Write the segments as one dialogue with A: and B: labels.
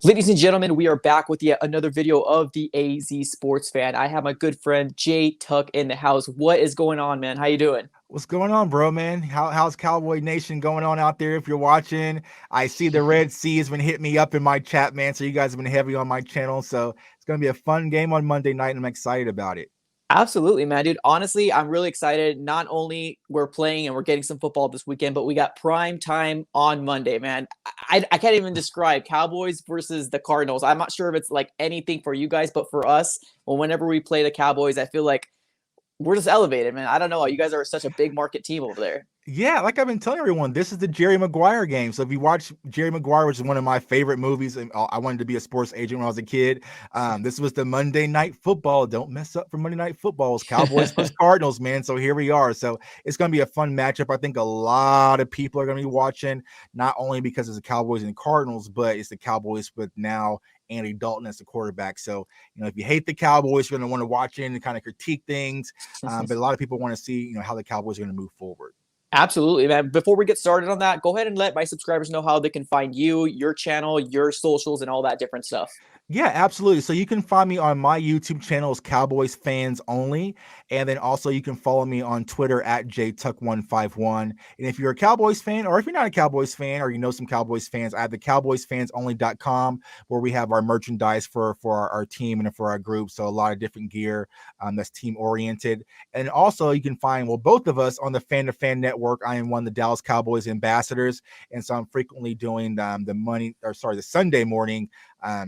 A: Ladies and gentlemen, we are back with yet another video of the AZ Sports Fan. I have my good friend Jay Tuck in the house. What is going on, man? How you doing?
B: What's going on, bro, man? How's Cowboy Nation going on out there? If you're watching, I see the Red Sea has been hitting me up in my chat, man. So you guys have been heavy on my channel. So it's gonna be a fun game on Monday night, and I'm excited about it.
A: Absolutely, man, dude. Honestly, I'm really excited. Not only we're playing and we're getting some football this weekend, but we got prime time on Monday, man. I can't even describe Cowboys versus the Cardinals. I'm not sure if it's like anything for you guys, but for us, well, whenever we play the Cowboys, I feel like we're just elevated, man. I don't know. You guys are such a big market team over there.
B: Yeah, like I've been telling everyone, this is the Jerry Maguire game. So if you watch Jerry Maguire, which is one of my favorite movies, and I wanted to be a sports agent when I was a kid. This was the Monday Night Football. Don't mess up for Monday Night Football. It's Cowboys versus Cardinals, man. So here we are. So it's going to be a fun matchup. I think a lot of people are going to be watching, not only because it's the Cowboys and Cardinals, but it's the Cowboys with now Andy Dalton as the quarterback. So, if you hate the Cowboys, you're going to want to watch in and kind of critique things. But a lot of people want to see, how the Cowboys are going to move forward.
A: Absolutely, man. Before we get started on that, go ahead and let my subscribers know how they can find you, your channel, your socials, and all that different stuff.
B: Yeah, absolutely. So you can find me on my YouTube channel is Cowboys Fans Only. And then also you can follow me on Twitter at JTuck151. And if you're a Cowboys fan, or if you're not a Cowboys fan, or you know some Cowboys fans, I have the CowboysFansOnly.com where we have our merchandise for our team and for our group. So a lot of different gear that's team oriented. And also you can find, both of us on the Fan to Fan Network. I am one of the Dallas Cowboys ambassadors. And so I'm frequently doing the Sunday morning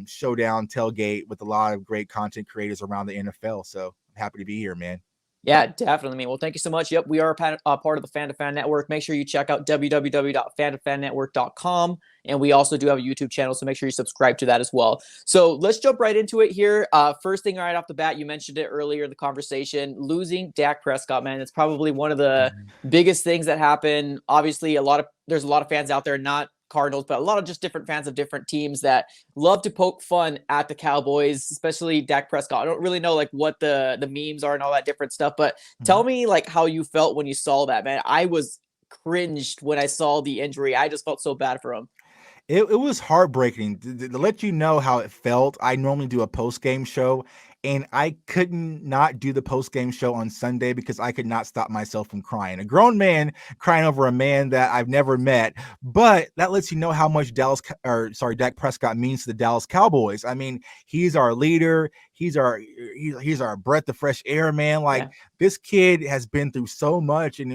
B: showdown tailgate with a lot of great content creators around the NFL. So I'm happy to be here, man.
A: Yeah, definitely, man. Well, thank you so much. Yep, we are part of the Fan to Fan Network. Make sure you check out www.fantofannetwork.com. And we also do have a YouTube channel, so make sure you subscribe to that as well. So let's jump right into it here. First thing right off the bat, you mentioned it earlier in the conversation, losing Dak Prescott, man. It's probably one of the biggest things that happened. Obviously, there's a lot of fans out there, not Cardinals, but a lot of just different fans of different teams that love to poke fun at the Cowboys, especially Dak Prescott. I don't really know what the memes are and all that different stuff, but tell me how you felt when you saw that, man. I was cringed when I saw the injury. I just felt so bad for him.
B: It was heartbreaking. To let you know how it felt, I normally do a post-game show, and I couldn't not do the post-game show on Sunday because I could not stop myself from crying. A grown man crying over a man that I've never met, but that lets you know how much Dak Prescott means to the Dallas Cowboys. I mean, he's our leader. He's our breath of fresh air, man. This kid has been through so much, and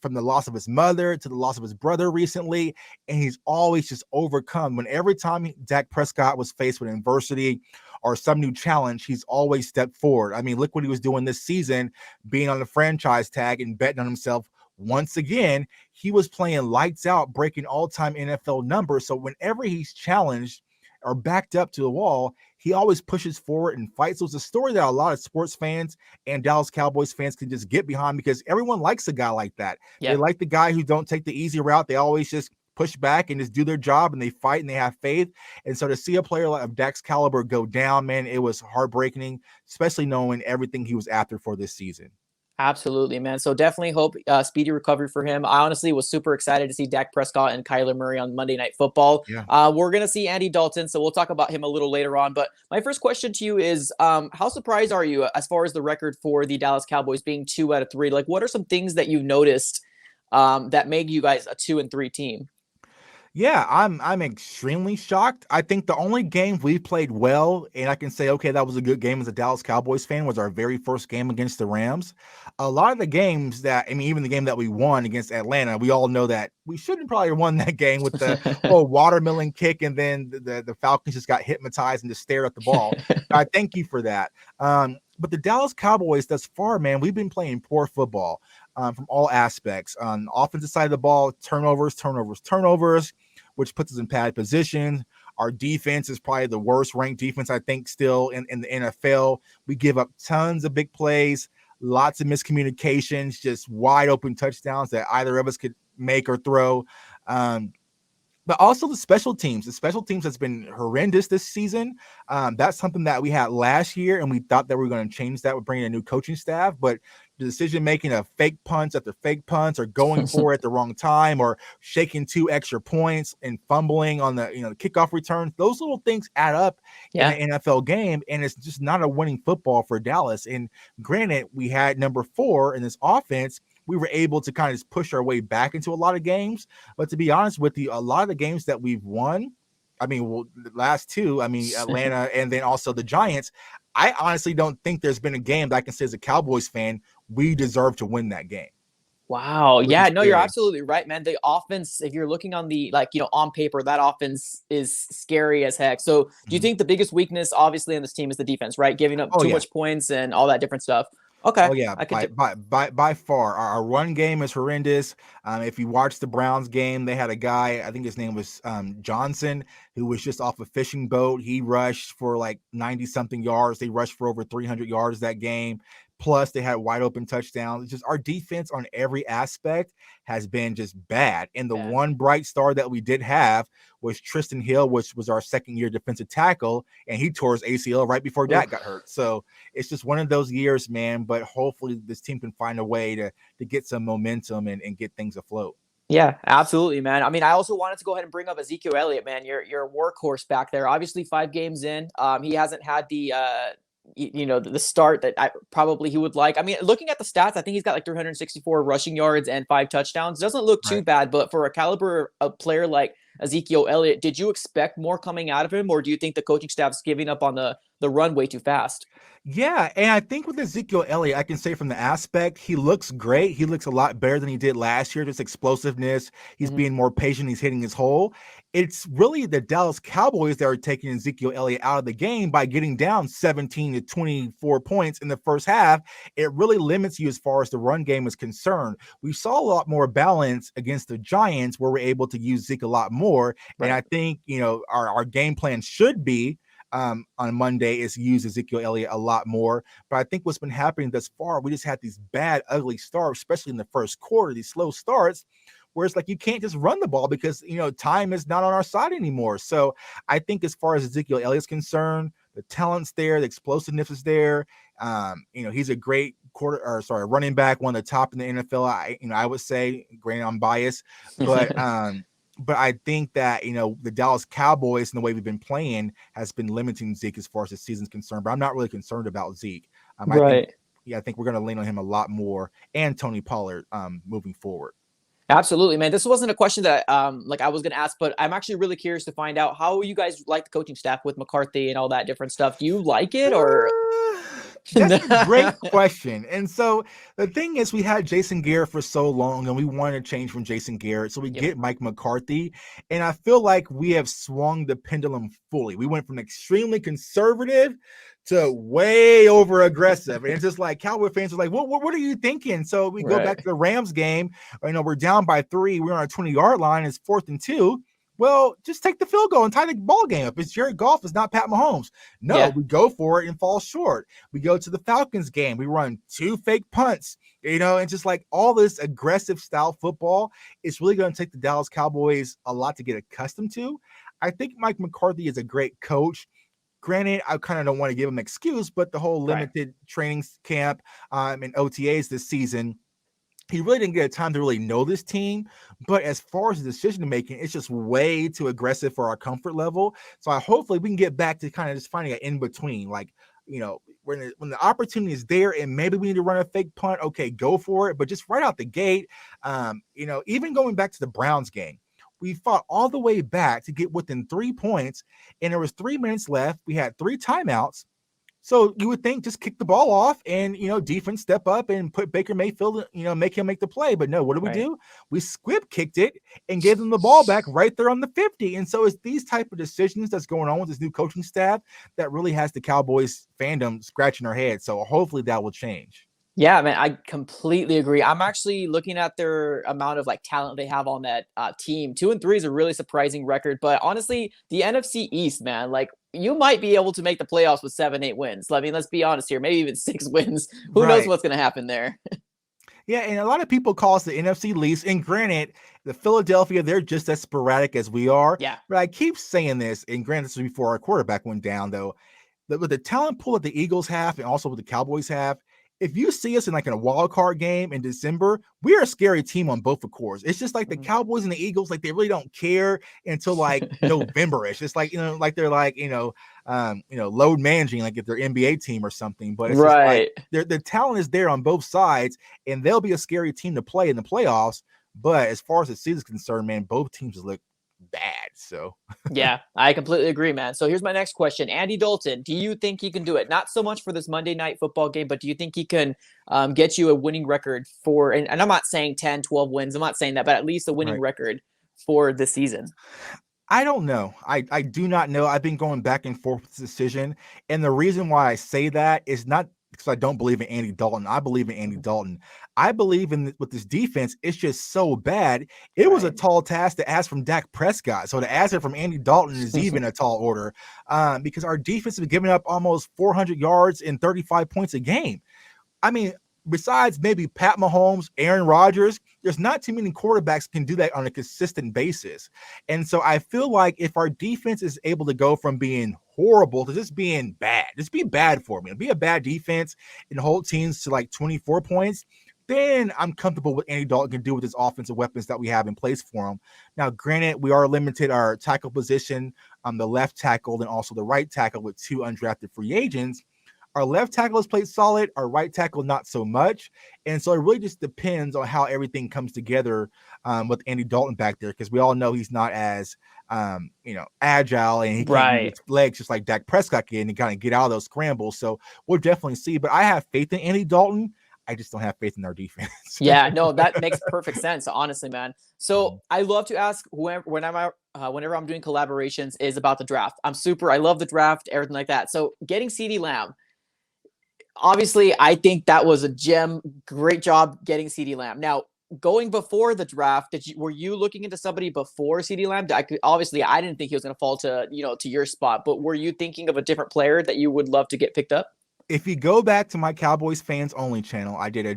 B: from the loss of his mother to the loss of his brother recently, and he's always just overcome. When every time Dak Prescott was faced with adversity or some new challenge, he's always stepped forward. I mean, look what he was doing this season, being on the franchise tag and betting on himself. Once again, he was playing lights out, breaking all-time NFL numbers. So whenever he's challenged or backed up to the wall, he always pushes forward and fights. So it's a story that a lot of sports fans and Dallas Cowboys fans can just get behind because everyone likes a guy like that. Yeah. They like the guy who don't take the easy route. They always just push back and just do their job, and they fight and they have faith. And so to see a player of Dak's caliber go down, man, it was heartbreaking, especially knowing everything he was after for this season.
A: Absolutely, man. So definitely hope speedy recovery for him. I honestly was super excited to see Dak Prescott and Kyler Murray on Monday Night Football. Yeah. We're going to see Andy Dalton, so we'll talk about him a little later on. But my first question to you is, how surprised are you as far as the record for the Dallas Cowboys being 2 out of 3? What are some things that you've noticed that make you guys a 2-3 team?
B: Yeah, I'm extremely shocked. I think the only game we played well, and I can say, okay, that was a good game as a Dallas Cowboys fan, was our very first game against the Rams. A lot of the games even the game that we won against Atlanta, we all know that we shouldn't probably have won that game with the whole watermelon kick, and then the Falcons just got hypnotized and just stared at the ball. I thank you for that. But the Dallas Cowboys thus far, man, we've been playing poor football from all aspects. On the offensive side of the ball, turnovers, which puts us in bad position. Our defense is probably the worst ranked defense, I think, still in the NFL. We give up tons of big plays, lots of miscommunications, just wide open touchdowns that either of us could make or throw. But also the special teams. The special teams has been horrendous this season. That's something that we had last year, and we thought that we were going to change that with bringing a new coaching staff. But decision making of fake punts after fake punts, or going for it at the wrong time, or shaking 2 extra points and fumbling on the the kickoff returns. Those little things add up in an NFL game, and it's just not a winning football for Dallas. And granted, we had number 4 in this offense. We were able to kind of push our way back into a lot of games. But to be honest with you, a lot of the games that we've won, I mean, well, the last 2, I mean, Atlanta and then also the Giants, I honestly don't think there's been a game that I can say as a Cowboys fan, we deserve to win that game.
A: Wow. Yeah, no, you're absolutely right, man. The offense, if you're looking on the, on paper, that offense is scary as heck. So do you think the biggest weakness, obviously, on this team is the defense, right? Giving up too much points and all that different stuff. Okay.
B: Oh yeah, by far, our run game is horrendous. If you watch the Browns game, they had a guy, I think his name was Johnson, who was just off a fishing boat. He rushed for like 90 something yards. They rushed for over 300 yards that game. Plus, they had wide open touchdowns. It's just our defense on every aspect has been just bad. And the one bright star that we did have was Tristan Hill, which was our second-year defensive tackle, and he tore his ACL right before Dak got hurt. So it's just one of those years, man. But hopefully this team can find a way to get some momentum and get things afloat.
A: Yeah, absolutely, man. I mean, I also wanted to go ahead and bring up Ezekiel Elliott, man. You're a workhorse back there. Obviously, 5 games in, he hasn't had the the start that he would like. I mean, looking at the stats, I think he's got like 364 rushing yards and 5 touchdowns. Doesn't look too bad, but for a caliber of player like Ezekiel Elliott, did you expect more coming out of him, or do you think the coaching staff's giving up on the run way too fast?
B: Yeah, and I think with Ezekiel Elliott, I can say from the aspect, he looks great. He looks a lot better than he did last year. Just explosiveness. He's being more patient. He's hitting his hole. It's really the Dallas Cowboys that are taking Ezekiel Elliott out of the game by getting down 17 to 24 points in the first half. It really limits you as far as the run game is concerned. We saw a lot more balance against the Giants where we're able to use Zeke a lot more. And I think, our game plan should be on Monday is use Ezekiel Elliott a lot more. But I think what's been happening thus far, we just had these bad, ugly starts, especially in the first quarter, these slow starts, where it's like you can't just run the ball because, time is not on our side anymore. So I think as far as Ezekiel Elliott's concerned, the talent's there, the explosiveness is there. He's a great running back, one of the top in the NFL. I would say, granted, I'm biased, but but I think that, the Dallas Cowboys and the way we've been playing has been limiting Zeke as far as the season's concerned. But I'm not really concerned about Zeke. I think we're going to lean on him a lot more, and Tony Pollard moving forward.
A: Absolutely, man. This wasn't a question that I was going to ask, but I'm actually really curious to find out how you guys like the coaching staff with McCarthy and all that different stuff. Do you like it, or?
B: That's a great question. And so the thing is, we had Jason Garrett for so long, and we wanted to change from Jason Garrett. So we get Mike McCarthy. And I feel like we have swung the pendulum fully. We went from extremely conservative to way over aggressive. And it's just like Cowboy fans are like, what are you thinking? So we go back to the Rams game. We're down by 3. We're on a 20-yard line. It's 4th and 2. Well, just take the field goal and tie the ball game up. It's Jared Goff. It's not Pat Mahomes. No, we go for it and fall short. We go to the Falcons game. We run 2 fake punts, and just like all this aggressive style football, it's really going to take the Dallas Cowboys a lot to get accustomed to. I think Mike McCarthy is a great coach. Granted, I kind of don't want to give him an excuse, but the whole limited training camp and OTAs this season, he really didn't get a time to really know this team. But as far as the decision making, it's just way too aggressive for our comfort level. So hopefully we can get back to kind of just finding an in between. Like, when the opportunity is there and maybe we need to run a fake punt, okay, go for it. But just right out the gate, even going back to the Browns game, we fought all the way back to get within 3 points, and there was 3 minutes left. We had 3 timeouts. So you would think just kick the ball off and, defense step up and put Baker Mayfield, make him make the play. But no, what do? We squib kicked it and gave them the ball back right there on the 50. And so it's these type of decisions that's going on with this new coaching staff that really has the Cowboys fandom scratching their head. So hopefully that will change.
A: Yeah, man, I completely agree. I'm actually looking at their amount of talent they have on that team. 2-3 is a really surprising record, but honestly, the NFC East, man, you might be able to make the playoffs with 7-8 wins. I mean, let's be honest here, maybe even 6 wins. Who knows what's going to happen there?
B: Yeah, and a lot of people call us the NFC least. And granted, the Philadelphia, they're just as sporadic as we are.
A: Yeah.
B: But I keep saying this, and granted, this was before our quarterback went down, though. With the talent pool that the Eagles have and also what the Cowboys have, if you see us in like in a wild card game in December, we're a scary team on both the cores. It's just like the Cowboys and the Eagles, like they really don't care until like November-ish. It's like, like they're like, load managing, like if they're NBA team or something. But it's just like the talent is there on both sides, and they'll be a scary team to play in the playoffs. But as far as the season's concerned, man, both teams look bad. So
A: yeah, I completely agree, man. So here's my next question. Andy Dalton, do you think he can do it? Not so much for this Monday night football game, but do you think he can get you a winning record for, and I'm not saying 10, 12 wins. I'm not saying that, but at least a winning record for the season?
B: I don't know. I do not know. I've been going back and forth with this decision. And the reason why I say that is not because I don't believe in Andy Dalton. I believe in Andy Dalton. I believe in with this defense, it's just so bad. It was a tall task to ask from Dak Prescott. So to ask it from Andy Dalton is even a tall order because our defense has been giving up almost 400 yards and 35 points a game. I mean, besides maybe Pat Mahomes, Aaron Rodgers, there's not too many quarterbacks can do that on a consistent basis. And so I feel like if our defense is able to go from being horrible to just being bad, just be bad for me, and be a bad defense and hold teams to like 24 points, then I'm comfortable with Andy Dalton can do with his offensive weapons that we have in place for him. Now, granted, we are limited our tackle position, the left tackle and also the right tackle with 2 undrafted free agents. Our left tackle has played solid, our right tackle not so much. And so it really just depends on how everything comes together with Andy Dalton back there, because we all know he's not as agile, and he can't use his legs just like Dak Prescott can and kind of get out of those scrambles. So we'll definitely see. But I have faith in Andy Dalton. I just don't have faith in our defense.
A: Yeah, no, that makes perfect sense, honestly, man. So I love to ask whenever I'm doing collaborations is about the draft. I love the draft, everything like that. So getting CeeDee Lamb, obviously, I think that was a gem. Great job getting CeeDee Lamb. Now, going before the draft, were you looking into somebody before CeeDee Lamb? Obviously, I didn't think he was going to fall to your spot, but were you thinking of a different player that you would love to get picked up?
B: If you go back to my Cowboys Fans Only channel, I did a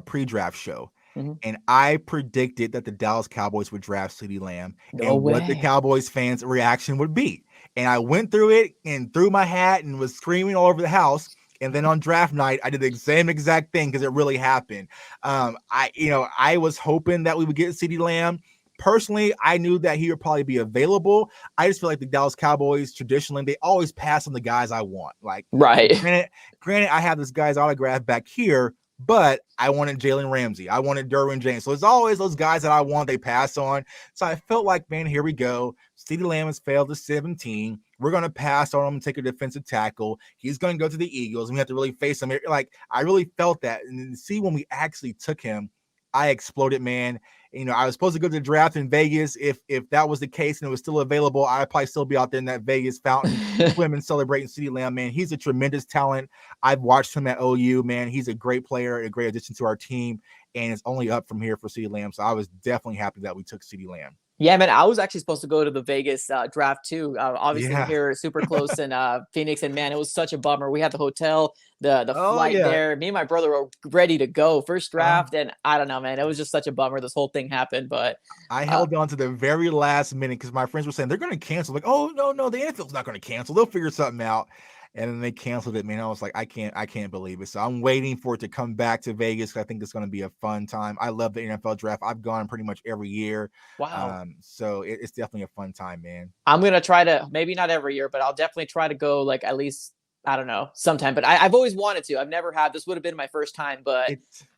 B: pre-draft show, and I predicted that the Dallas Cowboys would draft CeeDee Lamb what the Cowboys fans' reaction would be. And I went through it and threw my hat and was screaming all over the house. And then on draft night, I did the same exact thing because it really happened. I was hoping that we would get CeeDee Lamb. Personally, I knew that he would probably be available. I just feel like the Dallas Cowboys, traditionally, they always pass on the guys I want. Like, granted, I have this guy's autograph back here, but I wanted Jalen Ramsey. I wanted Derwin James. So it's always those guys that I want, they pass on. So I felt like, man, here we go. CeeDee Lamb has failed to 17. We're going to pass on him and take a defensive tackle. He's going to go to the Eagles, and we have to really face him. Like, I really felt that. And see, when we actually took him, I exploded, man. I was supposed to go to the draft in Vegas. If that was the case and it was still available, I'd probably still be out there in that Vegas fountain swimming, celebrating CeeDee Lamb, man. He's a tremendous talent. I've watched him at OU, man. He's a great player, a great addition to our team, and it's only up from here for CeeDee Lamb. So I was definitely happy that we took CeeDee Lamb.
A: Yeah, man, I was actually supposed to go to the Vegas draft too. Obviously, here super close in Phoenix, and man, it was such a bummer. We had the hotel, the flight there. Me and my brother were ready to go first draft, and I don't know, man, it was just such a bummer. This whole thing happened, but
B: I held on to the very last minute because my friends were saying they're going to cancel. Like, oh no, the NFL's not going to cancel. They'll figure something out. And then they canceled it, man. I was like, I can't believe it. So I'm waiting for it to come back to Vegas. I think it's going to be a fun time. I love the NFL draft. I've gone pretty much every year.
A: Wow.
B: So it's definitely a fun time, man.
A: I'm going to try to, maybe not every year, but I'll definitely try to go like at least, I don't know, sometime. But I've always wanted to. I've never had. This would have been my first time, but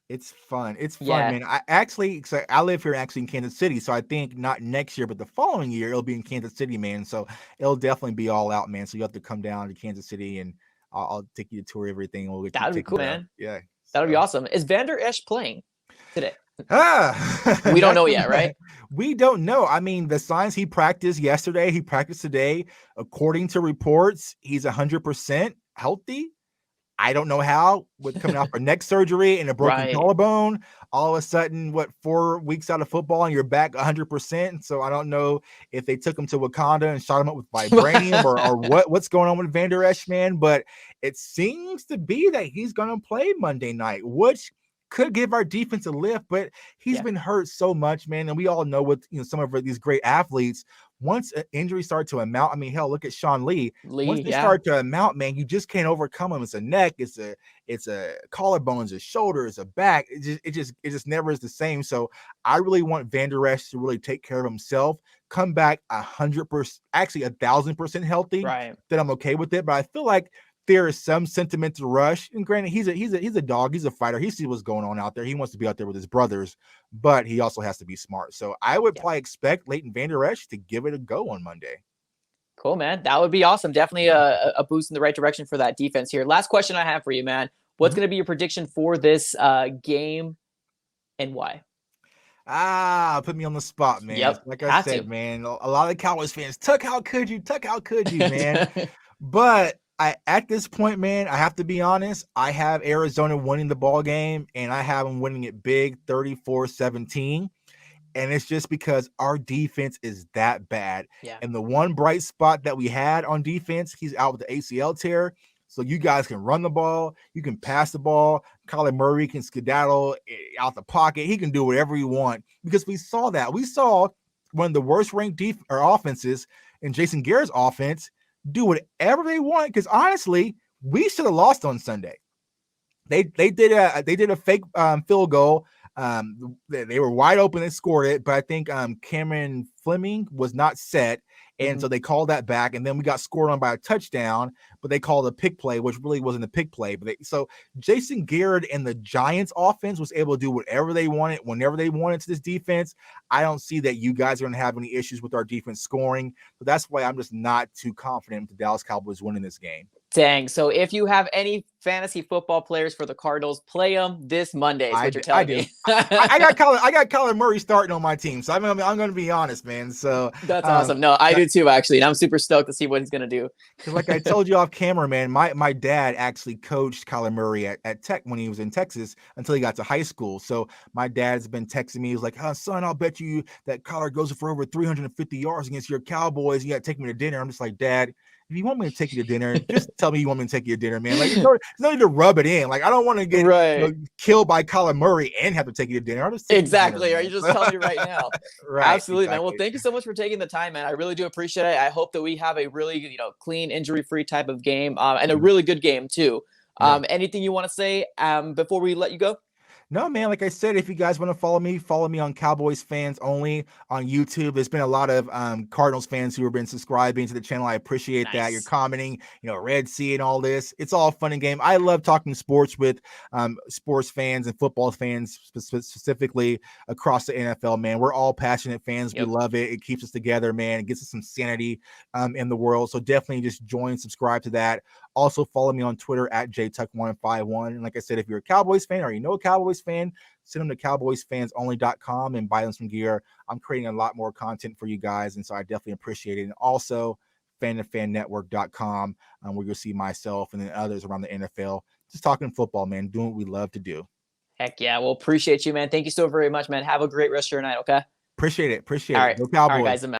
B: it's fun. It's fun, man. I live here actually in Kansas City, so I think not next year, but the following year it'll be in Kansas City, man. So it'll definitely be all out, man. So you have to come down to Kansas City, and I'll take you to tour everything.
A: That'd be cool, man.
B: Yeah,
A: that'd be awesome. Is Vander Esch playing today?
B: We
A: don't know yet, right?
B: We don't know. I mean, the signs he practiced yesterday, he practiced today. According to reports, he's 100% healthy. I don't know how, with coming off a neck surgery and a broken collarbone, all of a sudden, 4 weeks out of football and you're back 100%. So I don't know if they took him to Wakanda and shot him up with vibranium or what's going on with Vander Esch, man. But it seems to be that he's going to play Monday night, which could give our defense a lift. But he's been hurt so much, man. And we all know with some of these great athletes, once an injury started to amount, I mean, hell, look at Sean Lee. Once they
A: yeah.
B: start to amount, man, you just can't overcome them. It's a neck, it's a collarbone, it's a shoulder, it's a back. It just never is the same. So I really want Vander Esch to really take care of himself, come back 100%, actually 1,000% healthy.
A: Right.
B: Then I'm okay with it. But I feel like there is some sentimental rush. And granted, he's a dog, he's a fighter. He sees what's going on out there. He wants to be out there with his brothers, but he also has to be smart. So I would probably expect Leighton Vander Esch to give it a go on Monday.
A: Cool, man. That would be awesome. Definitely a boost in the right direction for that defense here. Last question I have for you, man. What's going to be your prediction for this game and why?
B: Put me on the spot, man.
A: Yep,
B: like I said, man, a lot of Cowboys fans, Tuck, how could you, man? But at this point, man, I have to be honest. I have Arizona winning the ball game, and I have them winning it big, 34-17. And it's just because our defense is that bad.
A: Yeah.
B: And the one bright spot that we had on defense, he's out with the ACL tear. So you guys can run the ball. You can pass the ball. Kyler Murray can skedaddle out the pocket. He can do whatever you want, because we saw that. We saw one of the worst ranked offenses in Jason Garrett's offense do whatever they want. Because honestly, we should have lost on Sunday. They did a fake field goal. They were wide open and scored it, but I think Cameron Fleming was not set, and so they called that back, and then we got scored on by a touchdown, but they called a pick play, which really wasn't a pick play. So Jason Garrett and the Giants offense was able to do whatever they wanted, whenever they wanted to this defense. I don't see that you guys are going to have any issues with our defense scoring, but that's why I'm just not too confident with the Dallas Cowboys winning this game.
A: Dang. So if you have any fantasy football players for the Cardinals, play them this Monday is what you're telling me.
B: I got Kyler Murray starting on my team, so I'm going to be honest, man. So
A: that's awesome. No, I do too, actually, and I'm super stoked to see what he's going to do.
B: Because like I told you off camera, man, my dad actually coached Kyler Murray at Tech when he was in Texas until he got to high school. So my dad's been texting me. He was like, "Oh, son, I'll bet you that Kyler goes for over 350 yards against your Cowboys. You got to take me to dinner." I'm just like, "Dad, if you want me to take you to dinner, just tell me you want me to take you to dinner, man. Like, there's no need to rub it in. Like, I don't want to get killed by Kyler Murray and have to take you to dinner.
A: Exactly. Are you just telling me right now?"
B: Right.
A: Absolutely, man. Well, thank you so much for taking the time, man. I really do appreciate it. I hope that we have a really, clean, injury-free type of game, and a really good game too. Anything you want to say before we let you go?
B: No, man, like I said, if you guys want to follow me on Cowboys Fans Only on YouTube. There's been a lot of Cardinals fans who have been subscribing to the channel. I appreciate that. You're commenting, Red Sea and all this. It's all fun and game. I love talking sports with sports fans and football fans specifically across the NFL, man. We're all passionate fans. We love it. It keeps us together, man. It gives us some sanity in the world. So definitely just subscribe to that. Also follow me on Twitter at JTuck151. And like I said, if you're a Cowboys fan or a Cowboys fan, send them to cowboysfansonly.com and buy them some gear. I'm creating a lot more content for you guys, and so I definitely appreciate it. And also FTFN.network.com, where you'll see myself and then others around the NFL just talking football, man, doing what we love to do.
A: Heck yeah. Well, appreciate you, man. Thank you so very much, man. Have a great rest of your night, okay?
B: Appreciate it.
A: All right.
B: Go Cowboys.
A: All right, guys.